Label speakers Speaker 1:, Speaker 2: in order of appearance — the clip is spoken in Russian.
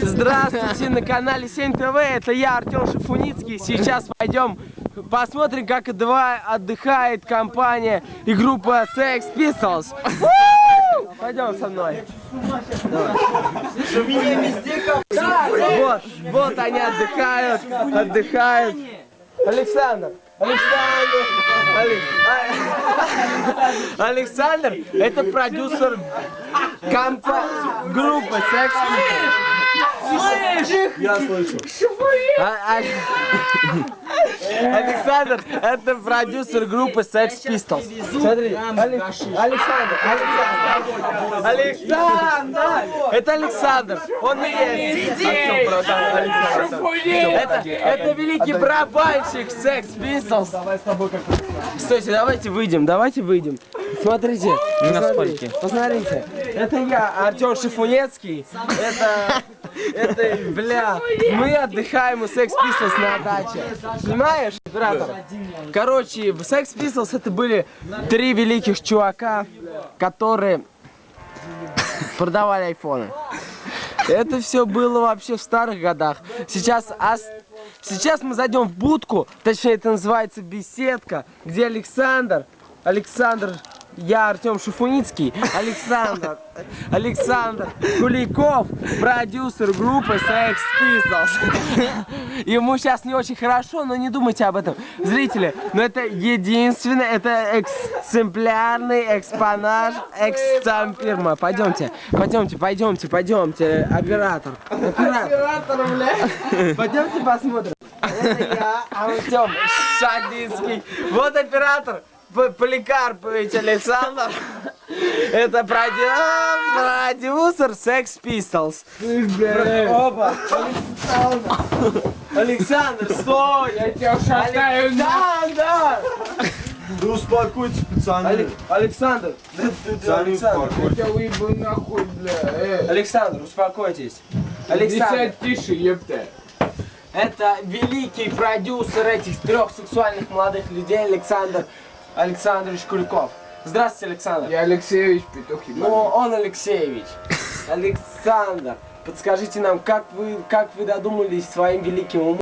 Speaker 1: Здравствуйте, на канале 7 ТВ, это я, Артем Шифуницкий. Сейчас пойдем посмотрим, как отдыхает компания и группа Sex Pistols. Пойдем со мной. Вот они отдыхают. Александр, это продюсер группы Sex Pistols.
Speaker 2: Я слышу.
Speaker 1: Александр, это продюсер группы Sex Pistols. Смотри, Александр, это Александр. Он и есть. Это великий барабанщик Sex Pistols. Стойте, давайте выйдем. Смотрите, посмотрите. Это я, Артем Шифунецкий. Мы отдыхаем у Sex Pistols на даче. Понимаешь, оператор? Короче, в Sex Pistols это были три великих чувака, которые продавали айфоны. Это все было вообще в старых годах. Сейчас мы зайдем в будку, точнее это называется беседка, где Александр, я Артем Шифуницкий, Александр Куликов, продюсер группы Sex Pistols. Ему сейчас не очень хорошо, но не думайте об этом, зрители. Но это единственное, это экземплярный экспонат экстампирма. Пойдемте, оператор, блядь. Пойдемте посмотрим. Это я, Артем Шадинский. Вот оператор. Поликарпович Александр. Это продюсер Sex Pistols. Опа. Александр, стой! Я тебя шатаю. Да.
Speaker 2: Да успокойтесь, пацаны.
Speaker 1: Александр.
Speaker 2: Я тебя
Speaker 3: выебал нахуй, бля.
Speaker 1: Александр, успокойтесь. Александр.
Speaker 3: Тише, епта.
Speaker 1: Это великий продюсер этих трех сексуальных молодых людей Александр Александрович Куликов. Здравствуйте, Александр.
Speaker 3: Я Алексеевич Петух.
Speaker 1: Ну, он Алексеевич. Александр, подскажите нам, как вы додумались своим великим умом